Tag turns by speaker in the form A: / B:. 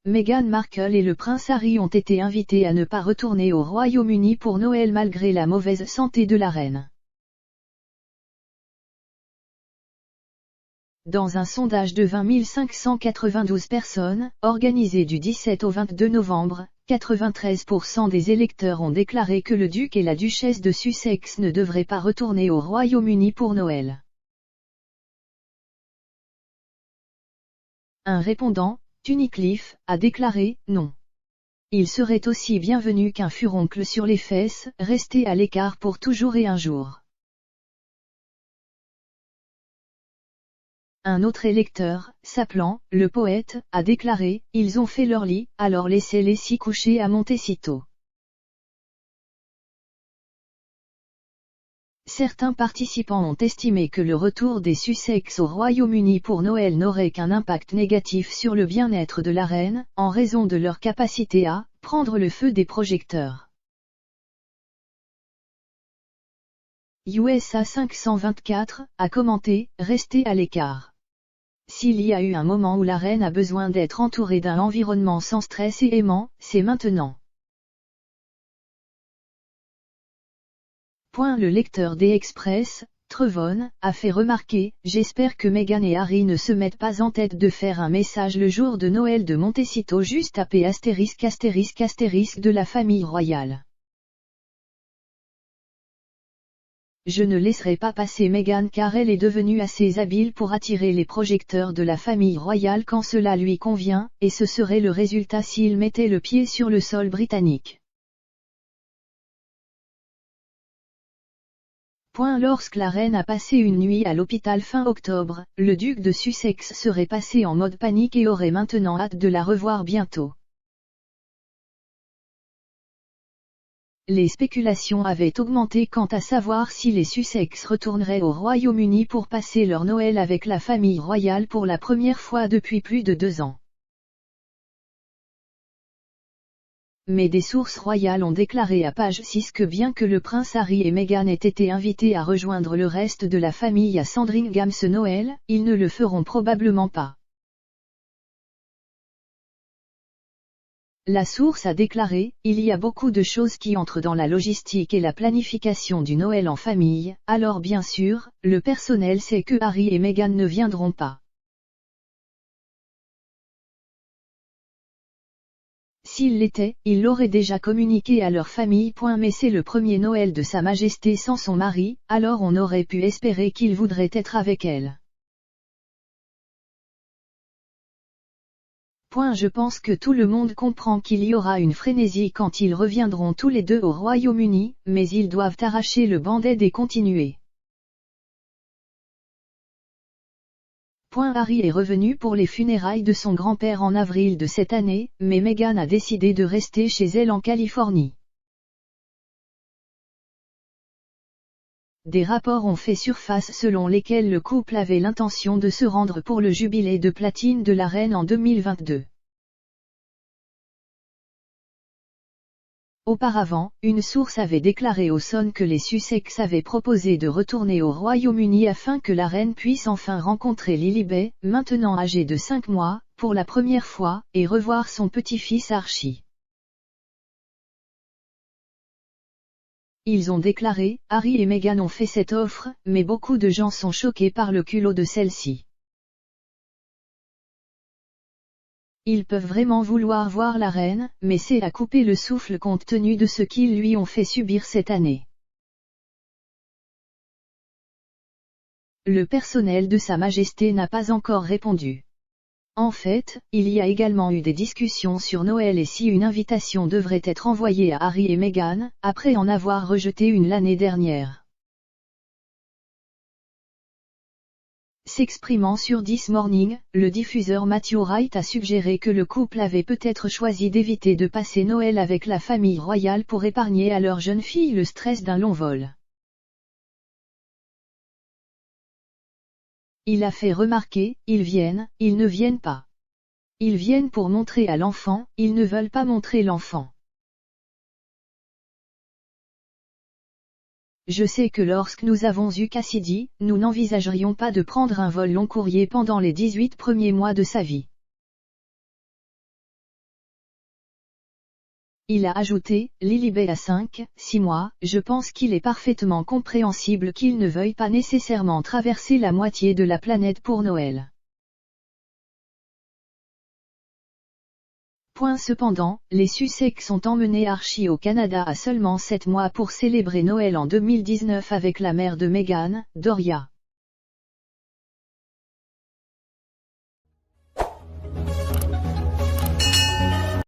A: Meghan Markle et le prince Harry ont été invités à ne pas retourner au Royaume-Uni pour Noël malgré la mauvaise santé de la reine. Dans un sondage de 20 592 personnes, organisé du 17 au 22 novembre, 93% des électeurs ont déclaré que le duc et la duchesse de Sussex ne devraient pas retourner au Royaume-Uni pour Noël. Un répondant, Tunnicliffe, a déclaré « non ». Il serait aussi bienvenu qu'un furoncle sur les fesses, resté à l'écart pour toujours et un jour. Un autre électeur, s'appelant « le poète », a déclaré « ils ont fait leur lit, alors laissez-les s'y coucher à Montecito ». Certains participants ont estimé que le retour des Sussex au Royaume-Uni pour Noël n'aurait qu'un impact négatif sur le bien-être de la reine, en raison de leur capacité à « prendre le feu des projecteurs ». USA 524 a commenté « restez à l'écart ». S'il y a eu un moment où la reine a besoin d'être entourée d'un environnement sans stress et aimant, c'est maintenant. Le lecteur des Express, Trevon, a fait remarquer « J'espère que Meghan et Harry ne se mettent pas en tête de faire un message le jour de Noël de Montecito juste à P*** de la famille royale. Je ne laisserai pas passer Meghan car elle est devenue assez habile pour attirer les projecteurs de la famille royale quand cela lui convient, et ce serait le résultat s'il mettait le pied sur le sol britannique. Lorsque la reine a passé une nuit à l'hôpital fin octobre, le duc de Sussex serait passé en mode panique et aurait maintenant hâte de la revoir bientôt. Les spéculations avaient augmenté quant à savoir si les Sussex retourneraient au Royaume-Uni pour passer leur Noël avec la famille royale pour la première fois depuis plus de 2 ans. Mais des sources royales ont déclaré à Page 6 que bien que le prince Harry et Meghan aient été invités à rejoindre le reste de la famille à Sandringham ce Noël, ils ne le feront probablement pas. La source a déclaré « Il y a beaucoup de choses qui entrent dans la logistique et la planification du Noël en famille, alors bien sûr, le personnel sait que Harry et Meghan ne viendront pas. S'il l'était, il l'aurait déjà communiqué à leur famille. Mais c'est le premier Noël de Sa Majesté sans son mari, alors on aurait pu espérer qu'il voudrait être avec elle. Je pense que tout le monde comprend qu'il y aura une frénésie quand ils reviendront tous les deux au Royaume-Uni, mais ils doivent arracher le band-aid et continuer. Harry est revenu pour les funérailles de son grand-père en avril de cette année, mais Meghan a décidé de rester chez elle en Californie. Des rapports ont fait surface selon lesquels le couple avait l'intention de se rendre pour le jubilé de platine de la reine en 2022. Auparavant, une source avait déclaré au Sun que les Sussex avaient proposé de retourner au Royaume-Uni afin que la reine puisse enfin rencontrer Lilibet, maintenant âgée de 5 mois, pour la première fois, et revoir son petit-fils Archie. Ils ont déclaré, Harry et Meghan ont fait cette offre, mais beaucoup de gens sont choqués par le culot de celle-ci. Ils peuvent vraiment vouloir voir la reine, mais c'est à couper le souffle compte tenu de ce qu'ils lui ont fait subir cette année. Le personnel de Sa Majesté n'a pas encore répondu. En fait, il y a également eu des discussions sur Noël et si une invitation devrait être envoyée à Harry et Meghan, après en avoir rejeté une l'année dernière. S'exprimant sur This Morning, le diffuseur Matthew Wright a suggéré que le couple avait peut-être choisi d'éviter de passer Noël avec la famille royale pour épargner à leur jeune fille le stress d'un long vol. Il a fait remarquer, ils ne viennent pas. Ils viennent pour montrer à l'enfant, ils ne veulent pas montrer l'enfant. Je sais que lorsque nous avons eu Cassidy, nous n'envisagerions pas de prendre un vol long courrier pendant les 18 premiers mois de sa vie. Il a ajouté, Lilibet a 5-6 mois, je pense qu'il est parfaitement compréhensible qu'il ne veuille pas nécessairement traverser la moitié de la planète pour Noël. Cependant, les Sussex ont emmené Archie au Canada à seulement 7 mois pour célébrer Noël en 2019 avec la mère de Meghan, Doria.